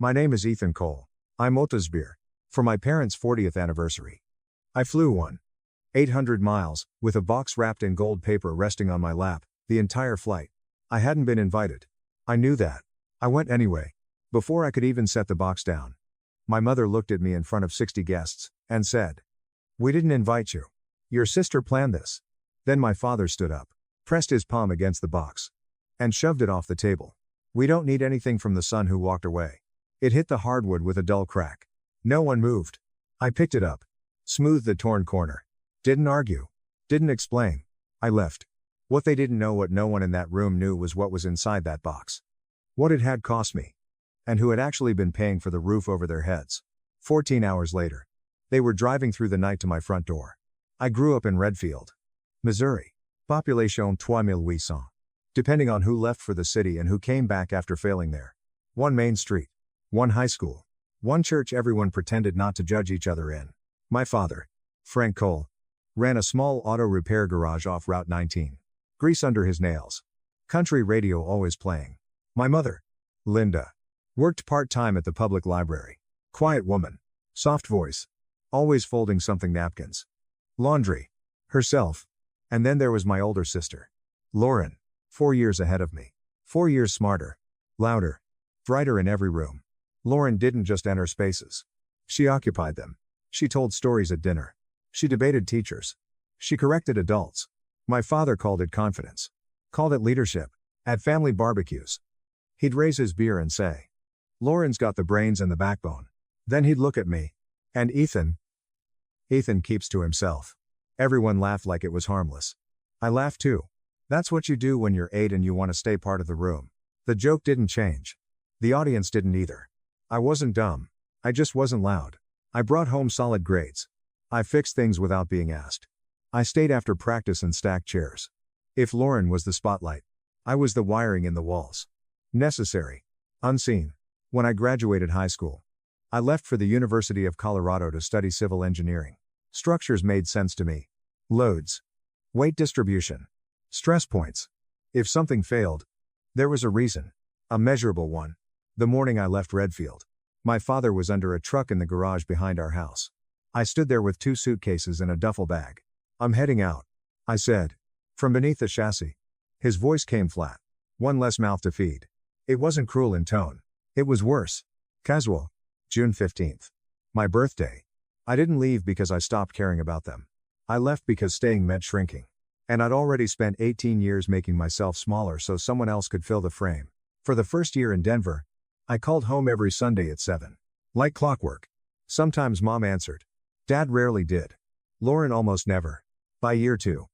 My name is Ethan Cole. I'm Otasbir. For my parents' 40th anniversary. I flew 800 miles, with a box wrapped in gold paper resting on my lap, the entire flight. I hadn't been invited. I knew that. I went anyway. Before I could even set the box down. My mother looked at me in front of 60 guests, and said, "We didn't invite you. Your sister planned this." Then my father stood up, pressed his palm against the box, and shoved it off the table. "We don't need anything from the son who walked away." It hit the hardwood with a dull crack. No one moved. I picked it up. Smoothed the torn corner. Didn't argue. Didn't explain. I left. What they didn't know, what no one in that room knew, was what was inside that box. What it had cost me. And who had actually been paying for the roof over their heads. 14 hours later. They were driving through the night to my front door. I grew up in Redfield, Missouri. Population 3,800. Depending on who left for the city and who came back after failing there. One main street. One high school. One church everyone pretended not to judge each other in. My father, Frank Cole, ran a small auto repair garage off Route 19. Grease under his nails. Country radio always playing. My mother, Linda, worked part-time at the public library. Quiet woman. Soft voice. Always folding something, napkins. Laundry. Herself. And then there was my older sister, Lauren, 4 years ahead of me. 4 years smarter. Louder. Brighter in every room. Lauren didn't just enter spaces. She occupied them. She told stories at dinner. She debated teachers. She corrected adults. My father called it confidence. Called it leadership. At family barbecues. He'd raise his beer and say, "Lauren's got the brains and the backbone." Then he'd look at me. "And Ethan?" Ethan keeps to himself. Everyone laughed like it was harmless. I laughed too. That's what you do when you're 8 and you want to stay part of the room. The joke didn't change. The audience didn't either. I wasn't dumb. I just wasn't loud. I brought home solid grades. I fixed things without being asked. I stayed after practice and stacked chairs. If Lauren was the spotlight, I was the wiring in the walls. Necessary. Unseen. When I graduated high school, I left for the University of Colorado to study civil engineering. Structures made sense to me. Loads. Weight distribution. Stress points. If something failed, there was a reason. A measurable one. The morning I left Redfield, my father was under a truck in the garage behind our house. I stood there with 2 suitcases and a duffel bag. "I'm heading out," I said. From beneath the chassis. His voice came flat. One less mouth to feed. It wasn't cruel in tone. It was worse. Casual. June 15th. My birthday. I didn't leave because I stopped caring about them. I left because staying meant shrinking. And I'd already spent 18 years making myself smaller so someone else could fill the frame. For the first year in Denver, I called home every Sunday at 7. Like clockwork. Sometimes Mom answered. Dad rarely did. Lauren almost never. By year 2,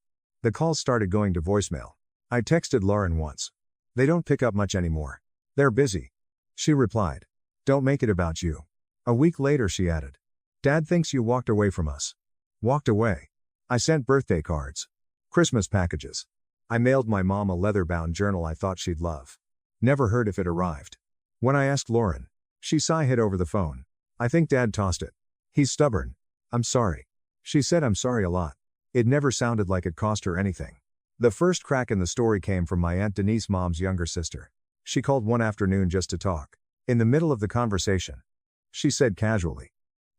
the calls started going to voicemail. I texted Lauren once. "They don't pick up much anymore. They're busy." She replied. "Don't make it about you." A week later she added. "Dad thinks you walked away from us." Walked away. I sent birthday cards. Christmas packages. I mailed my mom a leather-bound journal I thought she'd love. Never heard if it arrived. When I asked Lauren, she sighed over the phone. "I think Dad tossed it. He's stubborn." "I'm sorry." She said I'm sorry a lot. It never sounded like it cost her anything. The first crack in the story came from my Aunt Denise, Mom's younger sister. She called one afternoon just to talk. In the middle of the conversation, she said casually,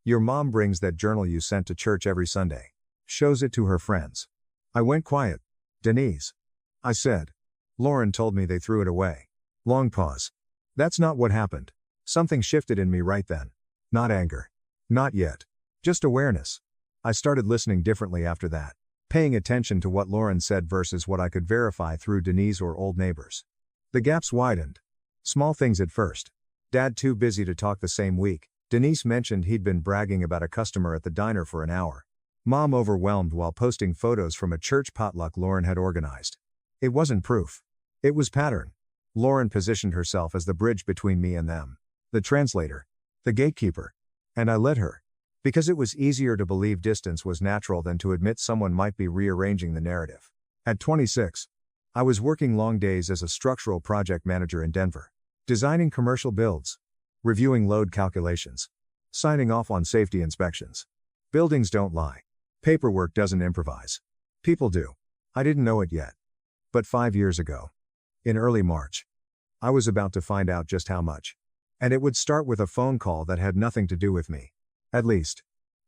"Your mom brings that journal you sent to church every Sunday. Shows it to her friends." I went quiet. "Denise," I said. "Lauren told me they threw it away." Long pause. That's not what happened. Something shifted in me right then. Not anger. Not yet. Just awareness. I started listening differently after that. Paying attention to what Lauren said versus what I could verify through Denise or old neighbors. The gaps widened. Small things at first. Dad too busy to talk the same week. Denise mentioned he'd been bragging about a customer at the diner for an hour. Mom overwhelmed while posting photos from a church potluck Lauren had organized. It wasn't proof. It was pattern. Lauren positioned herself as the bridge between me and them. The translator. The gatekeeper. And I let her. Because it was easier to believe distance was natural than to admit someone might be rearranging the narrative. At 26, I was working long days as a structural project manager in Denver. Designing commercial builds. Reviewing load calculations. Signing off on safety inspections. Buildings don't lie. Paperwork doesn't improvise. People do. I didn't know it yet. But 5 years ago, in early March, I was about to find out just how much. And it would start with a phone call that had nothing to do with me. At least,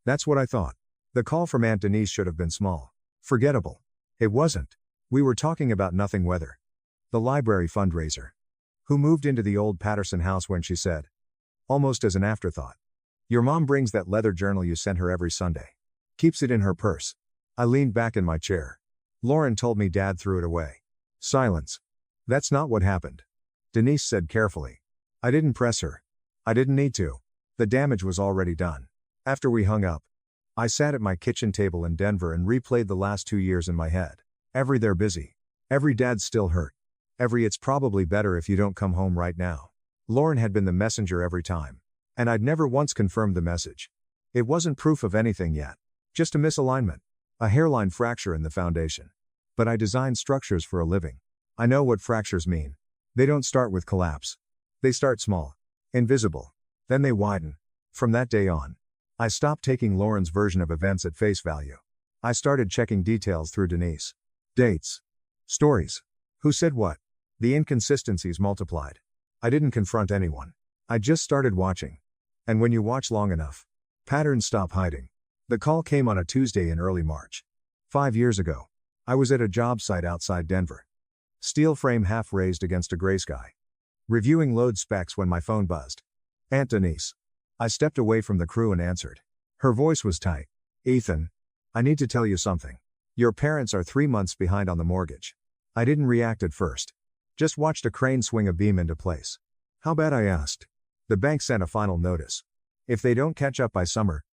that's what I thought. The call from Aunt Denise should have been small. Forgettable. It wasn't. We were talking about nothing weather. The library fundraiser. Who moved into the old Patterson house when she said, almost as an afterthought, "Your mom brings that leather journal you sent her every Sunday. Keeps it in her purse." I leaned back in my chair. Lauren told me Dad threw it away. Silence. That's not what happened. Denise said carefully. I didn't press her. I didn't need to. The damage was already done. After we hung up, I sat at my kitchen table in Denver and replayed the last 2 years in my head. Every "they're busy." Every "dad's still hurt." Every "it's probably better if you don't come home right now." Lauren had been the messenger every time. And I'd never once confirmed the message. It wasn't proof of anything yet. Just a misalignment. A hairline fracture in the foundation. But I design structures for a living. I know what fractures mean. They don't start with collapse. They start small. Invisible. Then they widen. From that day on, I stopped taking Lauren's version of events at face value. I started checking details through Denise. Dates. Stories. Who said what? The inconsistencies multiplied. I didn't confront anyone. I just started watching. And when you watch long enough, patterns stop hiding. The call came on a Tuesday in early March. 5 years ago. I was at a job site outside Denver. Steel frame half raised against a gray sky. Reviewing load specs when my phone buzzed. Aunt Denise. I stepped away from the crew and answered. Her voice was tight. Ethan. I need to tell you something. Your parents are 3 months behind on the mortgage. I didn't react at first. Just watched a crane swing a beam into place. How bad, I asked. The bank sent a final notice. If they don't catch up by summer,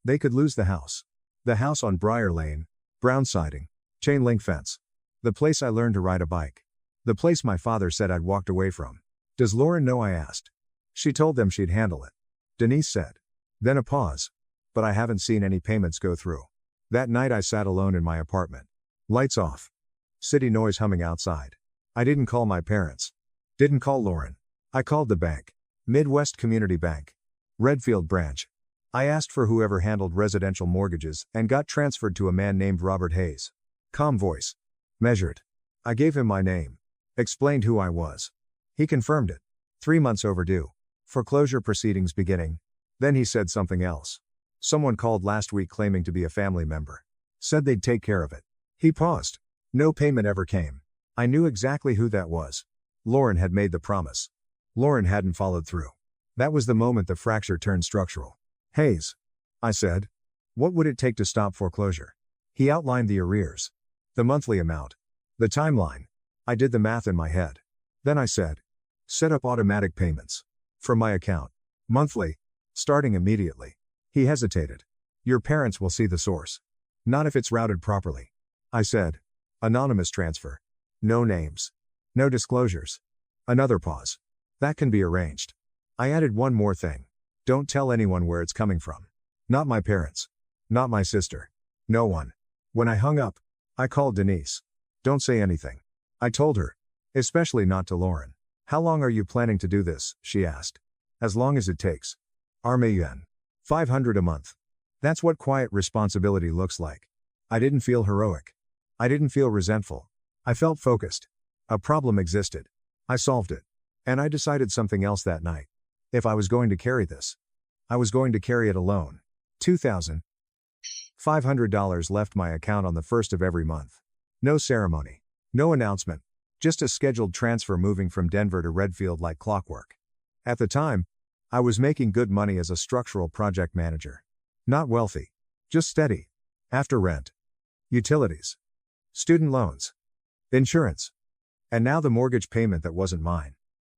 they could lose the house. The house on Briar Lane, brown siding, chain link fence. The place I learned to ride a bike. The place my father said I'd walked away from. Does Lauren know? I asked. She told them she'd handle it. Denise said. Then a pause. But I haven't seen any payments go through. That night I sat alone in my apartment. Lights off. City noise humming outside. I didn't call my parents. Didn't call Lauren. I called the bank. Midwest Community Bank. Redfield branch. I asked for whoever handled residential mortgages and got transferred to a man named Robert Hayes. Calm voice. Measured. I gave him my name. Explained who I was. He confirmed it. 3 months overdue. Foreclosure proceedings beginning. Then he said something else. Someone called last week claiming to be a family member. Said they'd take care of it. He paused. No payment ever came. I knew exactly who that was. Lauren had made the promise. Lauren hadn't followed through. That was the moment the fracture turned structural. Hayes. I said. What would it take to stop foreclosure? He outlined the arrears. The monthly amount. The timeline. I did the math in my head. Then I said. Set up automatic payments. From my account. Monthly. Starting immediately. He hesitated. Your parents will see the source. Not if it's routed properly. I said. Anonymous transfer. No names. No disclosures. Another pause. That can be arranged. I added one more thing. Don't tell anyone where it's coming from. Not my parents. Not my sister. No one. When I hung up, I called Denise. Don't say anything. I told her. Especially not to Lauren. How long are you planning to do this? She asked. As long as it takes. Armayen. $500 a month. That's what quiet responsibility looks like. I didn't feel heroic. I didn't feel resentful. I felt focused. A problem existed. I solved it. And I decided something else that night. If I was going to carry this, I was going to carry it alone. $2,500 left my account on the first of every month. No ceremony. No announcement. Just a scheduled transfer moving from Denver to Redfield like clockwork. At the time, I was making good money as a structural project manager. Not wealthy. Just steady. After rent. Utilities. Student loans. Insurance. And now the mortgage payment that wasn't mine.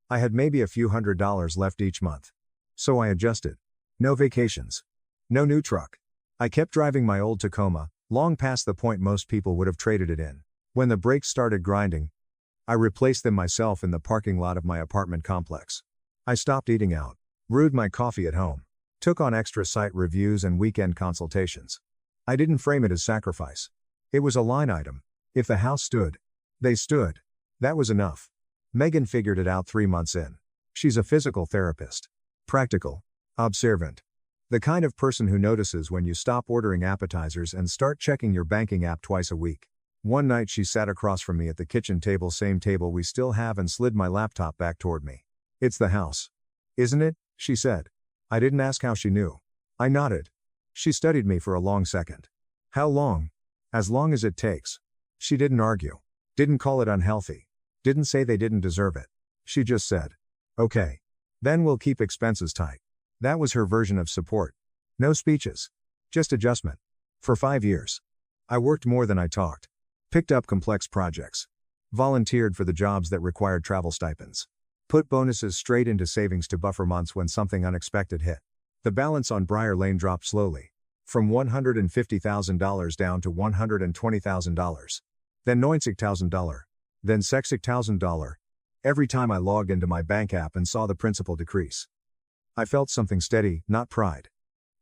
I had maybe a few $100s left each month. So I adjusted. No vacations. No new truck. I kept driving my old Tacoma, long past the point most people would have traded it in. When the brakes started grinding, I replaced them myself in the parking lot of my apartment complex. I stopped eating out. Brewed my coffee at home. Took on extra site reviews and weekend consultations. I didn't frame it as sacrifice. It was a line item. If the house stood, they stood. That was enough. Megan figured it out 3 months in. She's a physical therapist. Practical. Observant. The kind of person who notices when you stop ordering appetizers and start checking your banking app twice a week. One night she sat across from me at the kitchen table, same table we still have, and slid my laptop back toward me. It's the house. Isn't it? She said. I didn't ask how she knew. I nodded. She studied me for a long second. How long? As long as it takes. She didn't argue. Didn't call it unhealthy. Didn't say they didn't deserve it. She just said, okay. Then we'll keep expenses tight. That was her version of support. No speeches. Just adjustment. For 5 years. I worked more than I talked. Picked up complex projects. Volunteered for the jobs that required travel stipends. Put bonuses straight into savings to buffer months when something unexpected hit. The balance on Briar Lane dropped slowly. From $150,000 down to $120,000. Then $90,000. Then $60,000. Every time I logged into my bank app and saw the principal decrease. I felt something steady, not pride.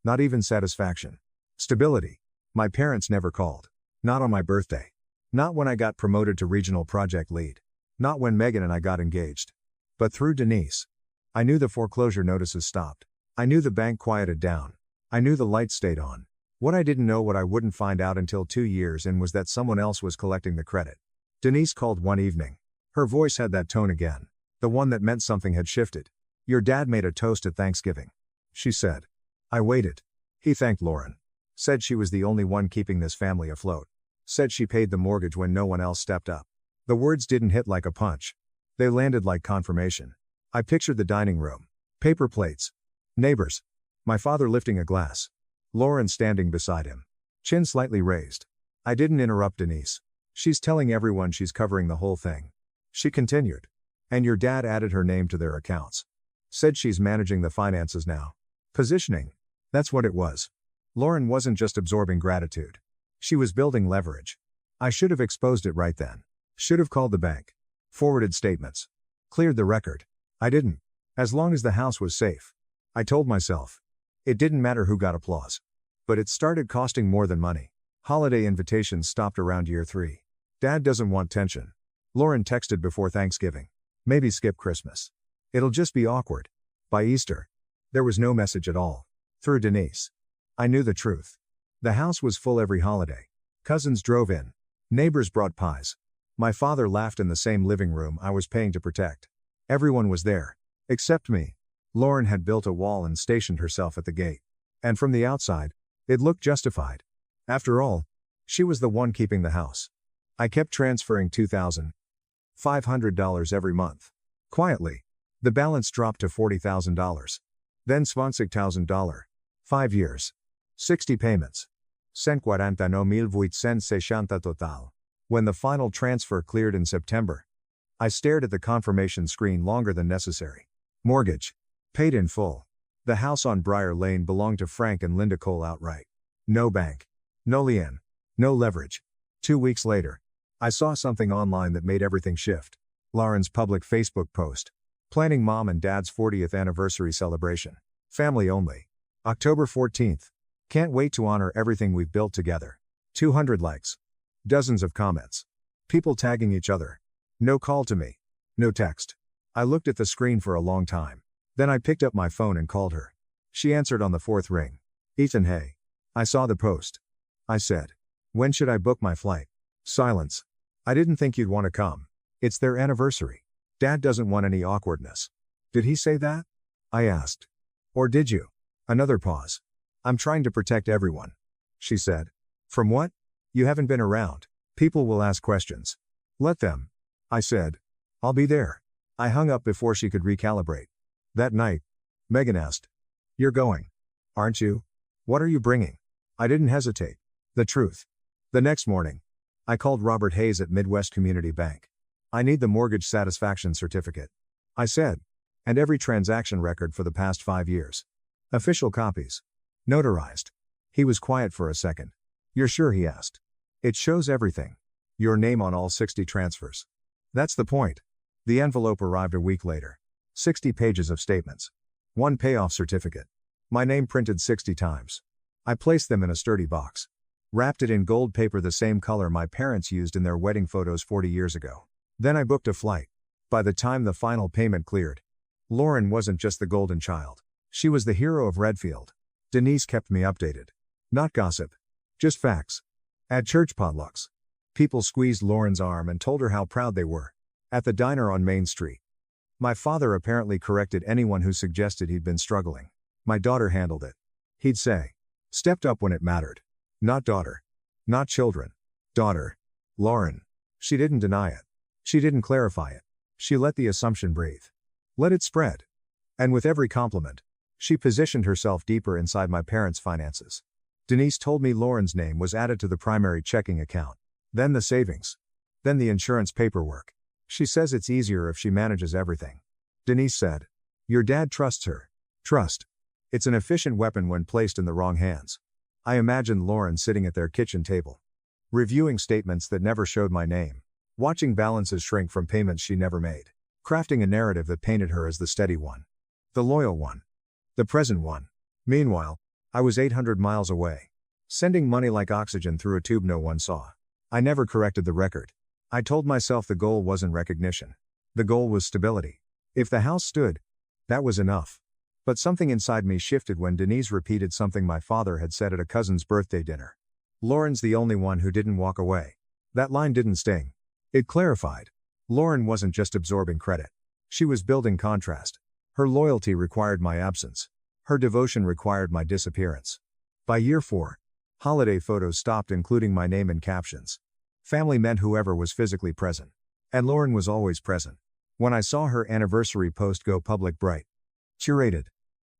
Not even satisfaction. Stability. My parents never called. Not on my birthday. Not when I got promoted to regional project lead. Not when Megan and I got engaged. But through Denise. I knew the foreclosure notices stopped. I knew the bank quieted down. I knew the lights stayed on. What I didn't know, what I wouldn't find out until 2 years in, was that someone else was collecting the credit. Denise called one evening. Her voice had that tone again. The one that meant something had shifted. Your dad made a toast at Thanksgiving. She said. I waited. He thanked Lauren. Said she was the only one keeping this family afloat. Said she paid the mortgage when no one else stepped up. The words didn't hit like a punch. They landed like confirmation. I pictured the dining room. Paper plates. Neighbors. My father lifting a glass. Lauren standing beside him. Chin slightly raised. I didn't interrupt Denise. She's telling everyone she's covering the whole thing. She continued. And your dad added her name to their accounts. Said she's managing the finances now. Positioning. That's what it was. Lauren wasn't just absorbing gratitude. She was building leverage. I should have exposed it right then. Should have called the bank. Forwarded statements. Cleared the record. I didn't. As long as the house was safe. I told myself. It didn't matter who got applause. But it started costing more than money. Holiday invitations stopped around year 3. Dad doesn't want tension. Lauren texted before Thanksgiving. Maybe skip Christmas. It'll just be awkward. By Easter. There was no message at all. Through Denise. I knew the truth. The house was full every holiday. Cousins drove in. Neighbors brought pies. My father laughed in the same living room I was paying to protect. Everyone was there. Except me. Lauren had built a wall and stationed herself at the gate. And from the outside, it looked justified. After all, she was the one keeping the house. I kept transferring $2,500 every month. Quietly. The balance dropped to $40,000. Then $20,000. 5 years. 60 payments. $149,860 total. When the final transfer cleared in September, I stared at the confirmation screen longer than necessary. Mortgage. Paid in full. The house on Briar Lane belonged to Frank and Linda Cole outright. No bank. No lien. No leverage. 2 weeks later, I saw something online that made everything shift. Lauren's public Facebook post. Planning mom and dad's 40th anniversary celebration. Family only. October 14th. Can't wait to honor everything we've built together. 200 likes. Dozens of comments. People tagging each other. No call to me. No text. I looked at the screen for a long time. Then I picked up my phone and called her. She answered on the 4th ring. Ethan, hey. I saw the post. I said. When should I book my flight? Silence. I didn't think you'd want to come. It's their anniversary. Dad doesn't want any awkwardness. Did he say that? I asked. Or did you? Another pause. I'm trying to protect everyone. She said. From what? You haven't been around. People will ask questions. Let them. I said. I'll be there. I hung up before she could recalibrate. That night, Megan asked. You're going. Aren't you? What are you bringing? I didn't hesitate. The truth. The next morning, I called Robert Hayes at Midwest Community Bank. I need the mortgage satisfaction certificate. I said. And every transaction record for the past 5 years. Official copies. Notarized. He was quiet for a second. You're sure? He asked. It shows everything. Your name on all 60 transfers. That's the point. The envelope arrived a week later. 60 pages of statements. 1 payoff certificate. My name printed 60 times. I placed them in a sturdy box. Wrapped it in gold paper the same color my parents used in their wedding photos 40 years ago. Then I booked a flight. By the time the final payment cleared, Lauren wasn't just the golden child. She was the hero of Redfield. Denise kept me updated. Not gossip. Just facts. At church potlucks, people squeezed Lauren's arm and told her how proud they were. At the diner on Main Street, My father apparently corrected anyone who suggested he'd been struggling. My daughter handled it. He'd say, stepped up when it mattered. Not daughter. Not children. Daughter. Lauren. She didn't deny it. She didn't clarify it. She let the assumption breathe. Let it spread. And with every compliment, she positioned herself deeper inside my parents' finances. Denise told me Lauren's name was added to the primary checking account. Then the savings. Then the insurance paperwork. She says it's easier if she manages everything. Denise said, your dad trusts her. Trust. It's an efficient weapon when placed in the wrong hands. I imagined Lauren sitting at their kitchen table, reviewing statements that never showed my name, watching balances shrink from payments she never made, crafting a narrative that painted her as the steady one, the loyal one, the present one. Meanwhile, I was 800 miles away, sending money like oxygen through a tube no one saw. I never corrected the record. I told myself the goal wasn't recognition. The goal was stability. If the house stood, that was enough. But something inside me shifted when Denise repeated something my father had said at a cousin's birthday dinner. Lauren's the only one who didn't walk away. That line didn't sting. It clarified. Lauren wasn't just absorbing credit. She was building contrast. Her loyalty required my absence. Her devotion required my disappearance. By year 4, holiday photos stopped including my name in captions. Family meant whoever was physically present. And Lauren was always present. When I saw her anniversary post go public bright, curated,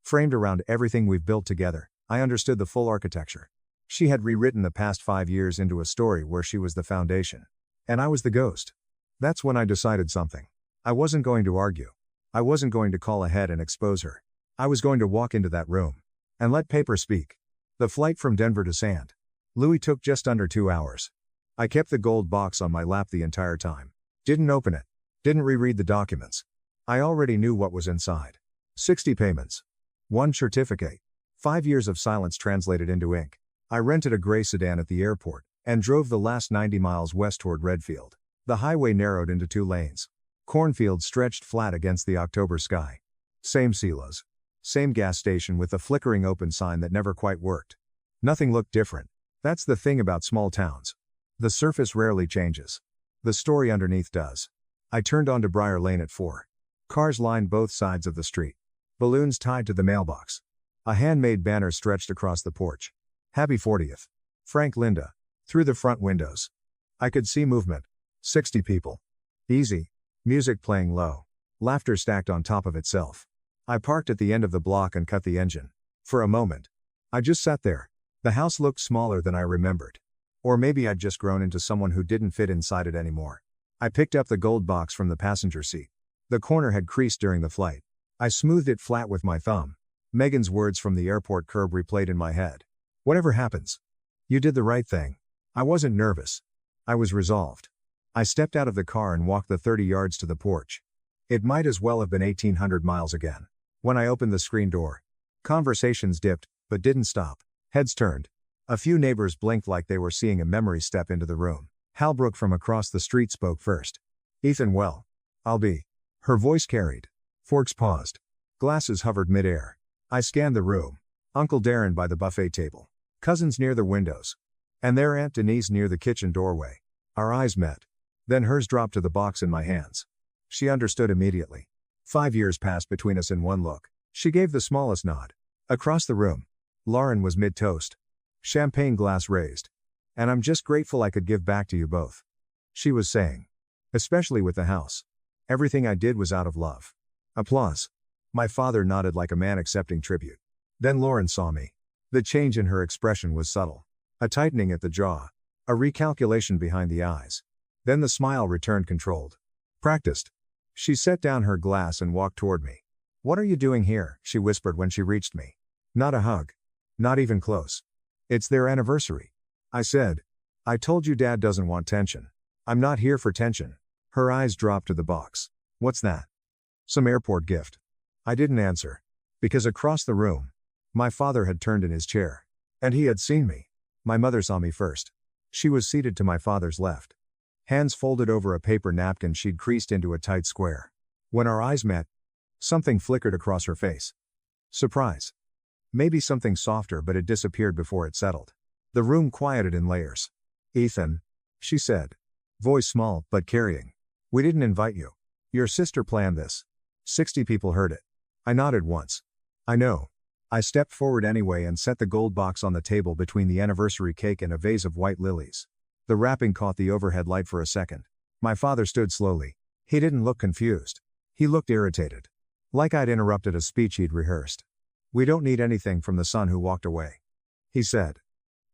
framed around everything we've built together, I understood the full architecture. She had rewritten the past 5 years into a story where she was the foundation. And I was the ghost. That's when I decided something. I wasn't going to argue. I wasn't going to call ahead and expose her. I was going to walk into that room and let paper speak. The flight from Denver to St. Louis took just under 2 hours. I kept the gold box on my lap the entire time. Didn't open it. Didn't reread the documents. I already knew what was inside. 60 payments. 1 certificate. 5 years of silence translated into ink. I rented a gray sedan at the airport and drove the last 90 miles west toward Redfield. The highway narrowed into 2 lanes. Cornfields stretched flat against the October sky. Same silos. Same gas station with the flickering open sign that never quite worked. Nothing looked different. That's the thing about small towns. The surface rarely changes. The story underneath does. I turned onto Briar Lane at 4. Cars lined both sides of the street. Balloons tied to the mailbox. A handmade banner stretched across the porch. Happy 40th. Frank Linda. Through the front windows. I could see movement. 60 people. Easy. Music playing low. Laughter stacked on top of itself. I parked at the end of the block and cut the engine. For a moment, I just sat there. The house looked smaller than I remembered. Or maybe I'd just grown into someone who didn't fit inside it anymore. I picked up the gold box from the passenger seat. The corner had creased during the flight. I smoothed it flat with my thumb. Megan's words from the airport curb replayed in my head. Whatever happens, you did the right thing. I wasn't nervous. I was resolved. I stepped out of the car and walked the 30 yards to the porch. It might as well have been 1,800 miles again. When I opened the screen door, conversations dipped, but didn't stop. Heads turned. A few neighbors blinked like they were seeing a memory step into the room. Halbrook from across the street spoke first. Ethan, well, I'll be. Her voice carried. Forks paused. Glasses hovered midair. I scanned the room. Uncle Darren by the buffet table. Cousins near the windows. And their Aunt Denise near the kitchen doorway. Our eyes met. Then hers dropped to the box in my hands. She understood immediately. 5 years passed between us in one look. She gave the smallest nod. Across the room, Lauren was mid-toast. Champagne glass raised. And I'm just grateful I could give back to you both. She was saying. Especially with the house. Everything I did was out of love. Applause. My father nodded like a man accepting tribute. Then Lauren saw me. The change in her expression was subtle. A tightening at the jaw. A recalculation behind the eyes. Then the smile returned controlled. Practiced. She set down her glass and walked toward me. What are you doing here? She whispered when she reached me. Not a hug. Not even close. It's their anniversary. I said. I told you Dad doesn't want tension. I'm not here for tension. Her eyes dropped to the box. What's that? Some airport gift. I didn't answer. Because across the room, my father had turned in his chair. And he had seen me. My mother saw me first. She was seated to my father's left. Hands folded over a paper napkin she'd creased into a tight square. When our eyes met, something flickered across her face. Surprise. Maybe something softer, but it disappeared before it settled. The room quieted in layers. Ethan, she said. Voice small, but carrying. We didn't invite you. Your sister planned this. 60 people heard it. I nodded once. I know. I stepped forward anyway and set the gold box on the table between the anniversary cake and a vase of white lilies. The wrapping caught the overhead light for a second. My father stood slowly. He didn't look confused. He looked irritated. Like I'd interrupted a speech he'd rehearsed. "We don't need anything from the son who walked away," he said.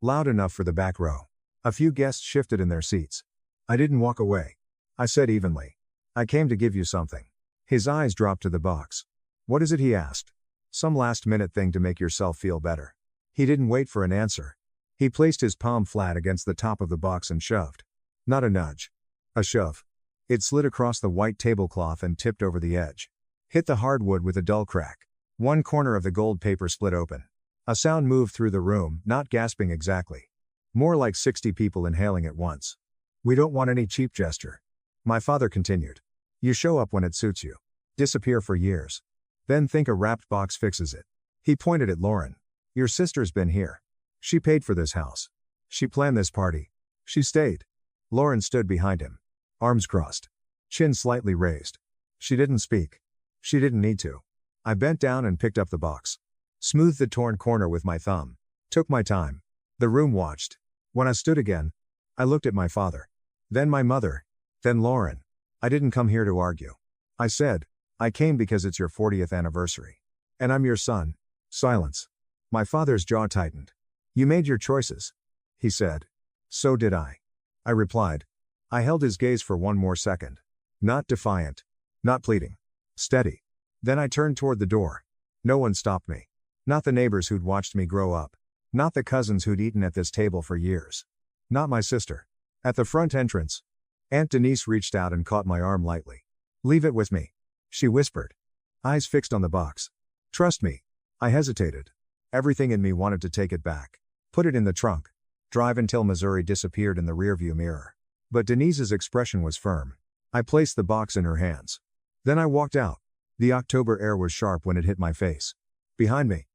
Loud enough for the back row. A few guests shifted in their seats. "I didn't walk away," I said evenly. "I came to give you something." His eyes dropped to the box. "What is it?" he asked. "Some last-minute thing to make yourself feel better." He didn't wait for an answer. He placed his palm flat against the top of the box and shoved. Not a nudge. A shove. It slid across the white tablecloth and tipped over the edge. Hit the hardwood with a dull crack. One corner of the gold paper split open. A sound moved through the room, not gasping exactly. More like 60 people inhaling at once. "We don't want any cheap gesture," my father continued. "You show up when it suits you. Disappear for years. Then think a wrapped box fixes it." He pointed at Lauren. "Your sister's been here. She paid for this house. She planned this party. She stayed." Lauren stood behind him. Arms crossed. Chin slightly raised. She didn't speak. She didn't need to. I bent down and picked up the box. Smoothed the torn corner with my thumb. Took my time. The room watched. When I stood again, I looked at my father. Then my mother. Then Lauren. "I didn't come here to argue," I said. "I came because it's your 40th anniversary. And I'm your son." Silence. My father's jaw tightened. "You made your choices," he said. "So did I," I replied. I held his gaze for one more second. Not defiant. Not pleading. Steady. Then I turned toward the door. No one stopped me. Not the neighbors who'd watched me grow up. Not the cousins who'd eaten at this table for years. Not my sister. At the front entrance, Aunt Denise reached out and caught my arm lightly. "Leave it with me," she whispered. Eyes fixed on the box. "Trust me." I hesitated. Everything in me wanted to take it back. Put it in the trunk. Drive until Missouri disappeared in the rearview mirror. But Denise's expression was firm. I placed the box in her hands. Then I walked out. The October air was sharp when it hit my face. Behind me,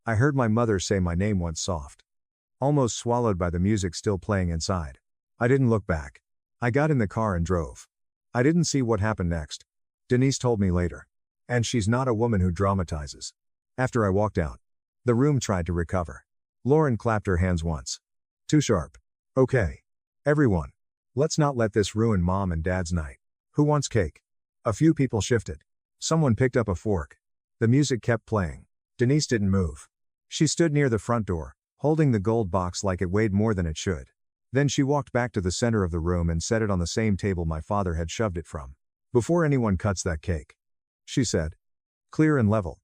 I heard my mother say my name once soft. Almost swallowed by the music still playing inside. I didn't look back. I got in the car and drove. I didn't see what happened next. Denise told me later. And she's not a woman who dramatizes. After I walked out, the room tried to recover. Lauren clapped her hands once. "Too sharp. Okay. Everyone. Let's not let this ruin Mom and Dad's night. Who wants cake?" A few people shifted. Someone picked up a fork. The music kept playing. Denise didn't move. She stood near the front door, holding the gold box like it weighed more than it should. Then she walked back to the center of the room and set it on the same table my father had shoved it from. "Before anyone cuts that cake," she said. Clear and level.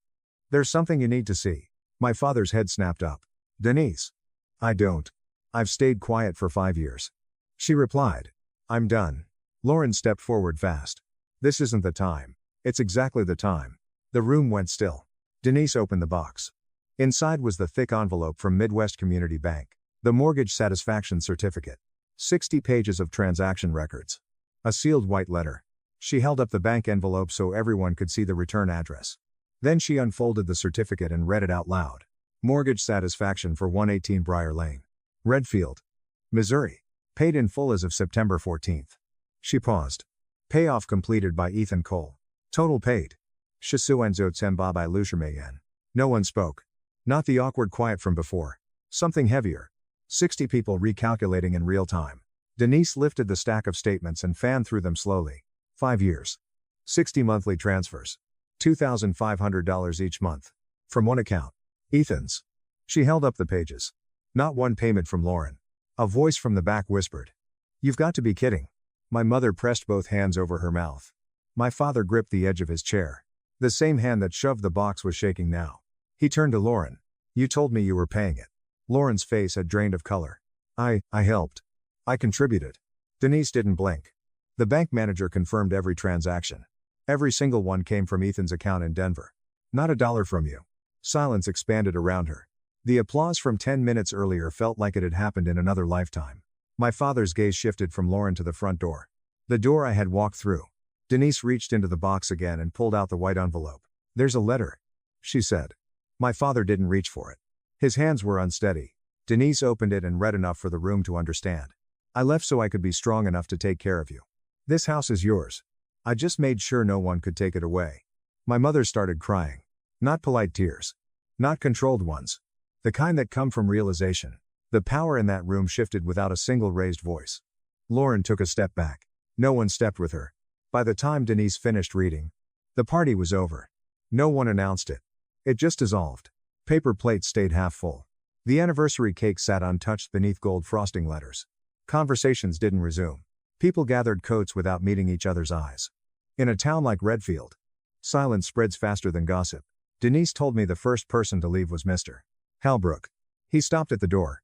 "There's something you need to see." My father's head snapped up. "Denise." "I don't. I've stayed quiet for 5 years." She replied. "I'm done." Lauren stepped forward fast. "This isn't the time. It's exactly the time." The room went still. Denise opened the box. Inside was the thick envelope from Midwest Community Bank. The mortgage satisfaction certificate. 60 pages of transaction records. A sealed white letter. She held up the bank envelope so everyone could see the return address. Then she unfolded the certificate and read it out loud. Mortgage satisfaction for 118 Briar Lane. Redfield, Missouri. Paid in full as of September 14th. She paused. Payoff completed by Ethan Cole. Total paid. Shisuenzo Tsembabai Lushermayan. No one spoke. Not the awkward quiet from before. Something heavier. 60 people recalculating in real time. Denise lifted the stack of statements and fanned through them slowly. 5 years. 60 monthly transfers. $2,500 each month. From one account. Ethan's. She held up the pages. Not one payment from Lauren. A voice from the back whispered. "You've got to be kidding." My mother pressed both hands over her mouth. My father gripped the edge of his chair. The same hand that shoved the box was shaking now. He turned to Lauren. "You told me you were paying it." Lauren's face had drained of color. I helped. I contributed." Denise didn't blink. The bank manager confirmed every transaction. Every single one came from Ethan's account in Denver. "Not a dollar from you." Silence expanded around her. The applause from 10 minutes earlier felt like it had happened in another lifetime. My father's gaze shifted from Lauren to the front door. The door I had walked through. Denise reached into the box again and pulled out the white envelope. "There's a letter," she said. My father didn't reach for it. His hands were unsteady. Denise opened it and read enough for the room to understand. "I left so I could be strong enough to take care of you. This house is yours. I just made sure no one could take it away." My mother started crying. Not polite tears. Not controlled ones. The kind that come from realization. The power in that room shifted without a single raised voice. Lauren took a step back. No one stepped with her. By the time Denise finished reading, the party was over. No one announced it. It just dissolved. Paper plates stayed half full. The anniversary cake sat untouched beneath gold frosting letters. Conversations didn't resume. People gathered coats without meeting each other's eyes. In a town like Redfield, silence spreads faster than gossip. Denise told me the first person to leave was Mr. Halbrook. He stopped at the door,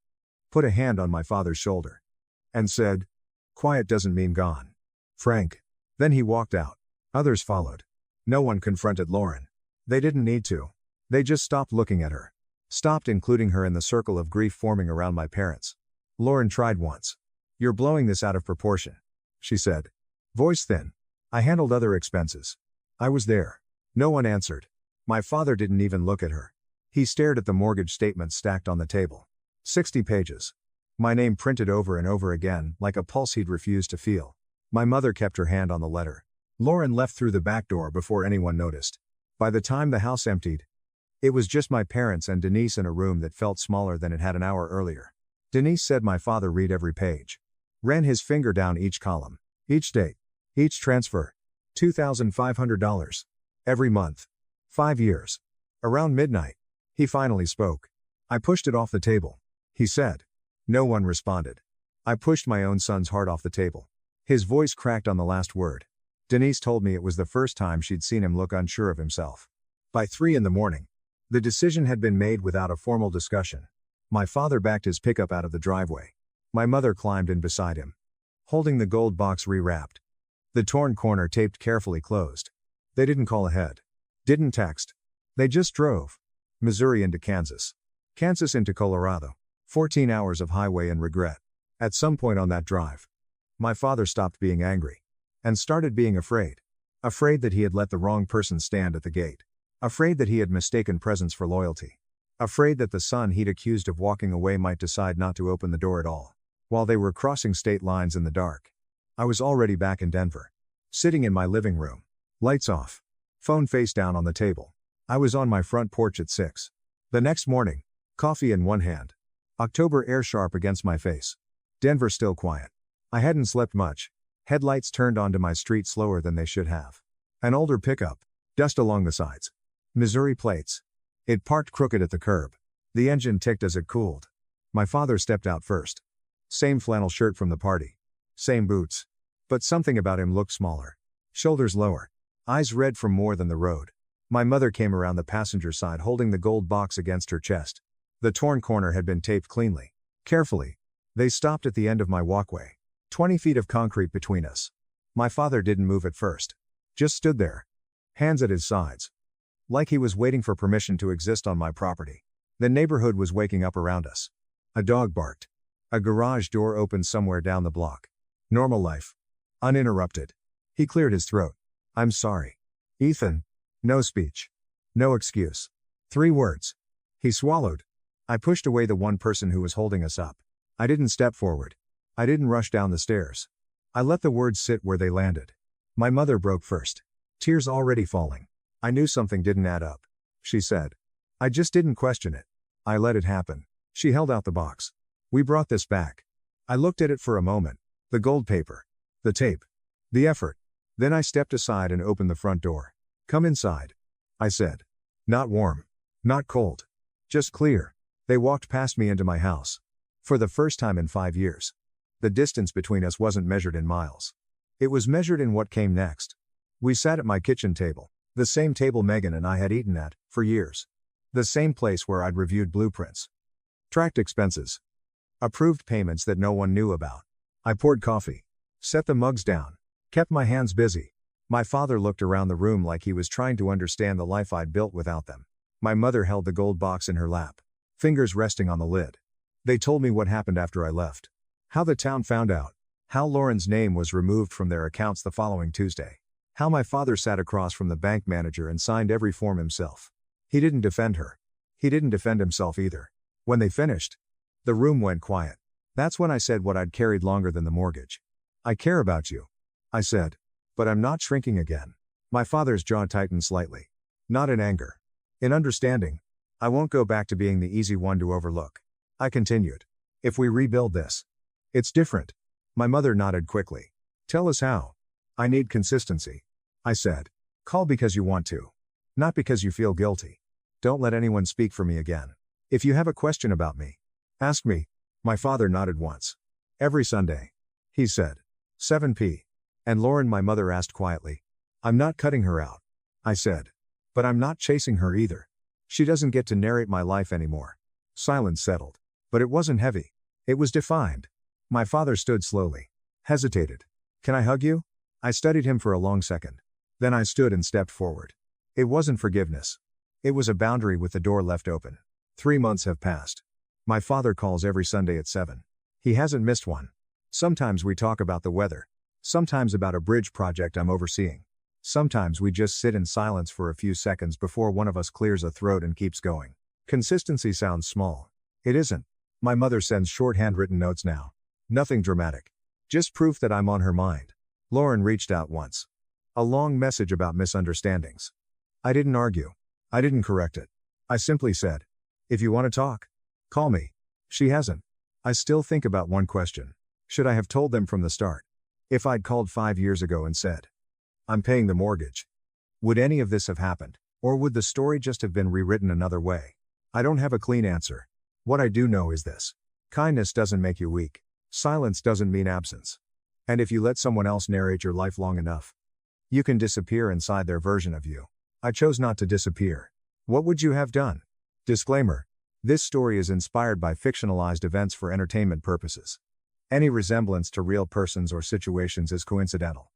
put a hand on my father's shoulder, and said, "Quiet doesn't mean gone, Frank." Then he walked out. Others followed. No one confronted Lauren. They didn't need to. They just stopped looking at her. Stopped including her in the circle of grief forming around my parents. Lauren tried once. "You're blowing this out of proportion," she said. Voice thin. "I handled other expenses. I was there." No one answered. My father didn't even look at her. He stared at the mortgage statements stacked on the table. 60 pages. My name printed over and over again, like a pulse he'd refused to feel. My mother kept her hand on the letter. Lauren left through the back door before anyone noticed. By the time the house emptied, it was just my parents and Denise in a room that felt smaller than it had an hour earlier. Denise said my father read every page. Ran his finger down each column. Each date. Each transfer. $2,500. Every month. 5 years. Around midnight, he finally spoke. "I pushed it off the table," he said. No one responded. "I pushed my own son's heart off the table." His voice cracked on the last word. Denise told me it was the first time she'd seen him look unsure of himself. By 3 a.m, the decision had been made without a formal discussion. My father backed his pickup out of the driveway. My mother climbed in beside him, holding the gold box rewrapped. The torn corner taped carefully closed. They didn't call ahead. Didn't text. They just drove. Missouri into Kansas. Kansas into Colorado. 14 hours of highway and regret. At some point on that drive, my father stopped being angry. And started being afraid. Afraid that he had let the wrong person stand at the gate. Afraid that he had mistaken presence for loyalty. Afraid that the son he'd accused of walking away might decide not to open the door at all. While they were crossing state lines in the dark, I was already back in Denver. Sitting in my living room. Lights off. Phone face down on the table. I was on my front porch at 6. The next morning, coffee in one hand. October air sharp against my face. Denver still quiet. I hadn't slept much. Headlights turned onto my street slower than they should have. An older pickup. Dust along the sides. Missouri plates. It parked crooked at the curb. The engine ticked as it cooled. My father stepped out first. Same flannel shirt from the party. Same boots. But something about him looked smaller. Shoulders lower. Eyes red from more than the road. My mother came around the passenger side holding the gold box against her chest. The torn corner had been taped cleanly. Carefully. They stopped at the end of my walkway. 20 feet of concrete between us. My father didn't move at first. Just stood there. Hands at his sides. Like he was waiting for permission to exist on my property. The neighborhood was waking up around us. A dog barked. A garage door opened somewhere down the block. Normal life. Uninterrupted. He cleared his throat. "I'm sorry, Ethan." No speech. No excuse. 3 words. He swallowed. I pushed away the one person who was holding us up. I didn't step forward. I didn't rush down the stairs. I let the words sit where they landed. My mother broke first. Tears already falling. "I knew something didn't add up," she said. "I just didn't question it. I let it happen." She held out the box. "We brought this back." I looked at it for a moment. The gold paper. The tape. The effort. Then I stepped aside and opened the front door. "Come inside," I said. Not warm. Not cold. Just clear. They walked past me into my house. For the first time in 5 years. The distance between us wasn't measured in miles. It was measured in what came next. We sat at my kitchen table. The same table Megan and I had eaten at, for years. The same place where I'd reviewed blueprints. Tracked expenses. Approved payments that no one knew about. I poured coffee. Set the mugs down. Kept my hands busy. My father looked around the room like he was trying to understand the life I'd built without them. My mother held the gold box in her lap. Fingers resting on the lid. They told me what happened after I left. How the town found out. How Lauren's name was removed from their accounts the following Tuesday. How my father sat across from the bank manager and signed every form himself. He didn't defend her. He didn't defend himself either. When they finished, the room went quiet. That's when I said what I'd carried longer than the mortgage. "I care about you," I said. "But I'm not shrinking again." My father's jaw tightened slightly. Not in anger. In understanding. I won't go back to being the easy one to overlook. I continued. If we rebuild this. It's different. My mother nodded quickly. Tell us how. I need consistency. I said. Call because you want to. Not because you feel guilty. Don't let anyone speak for me again. If you have a question about me, ask me. My father nodded once. Every Sunday. He said. 7 p. And Lauren, my mother asked quietly. I'm not cutting her out. I said. But I'm not chasing her either. She doesn't get to narrate my life anymore. Silence settled. But it wasn't heavy. It was defined. My father stood slowly. Hesitated. Can I hug you? I studied him for a long second. Then I stood and stepped forward. It wasn't forgiveness. It was a boundary with the door left open. 3 months have passed. My father calls every Sunday at 7. He hasn't missed one. Sometimes we talk about the weather. Sometimes about a bridge project I'm overseeing. Sometimes we just sit in silence for a few seconds before one of us clears a throat and keeps going. Consistency sounds small. It isn't. My mother sends short handwritten notes now. Nothing dramatic. Just proof that I'm on her mind. Lauren reached out once. A long message about misunderstandings. I didn't argue. I didn't correct it. I simply said, if you want to talk, call me. She hasn't. I still think about one question. Should I have told them from the start? If I'd called 5 years ago and said, I'm paying the mortgage. Would any of this have happened? Or would the story just have been rewritten another way? I don't have a clean answer. What I do know is this. Kindness doesn't make you weak. Silence doesn't mean absence. And if you let someone else narrate your life long enough, you can disappear inside their version of you. I chose not to disappear. What would you have done? Disclaimer. This story is inspired by fictionalized events for entertainment purposes. Any resemblance to real persons or situations is coincidental.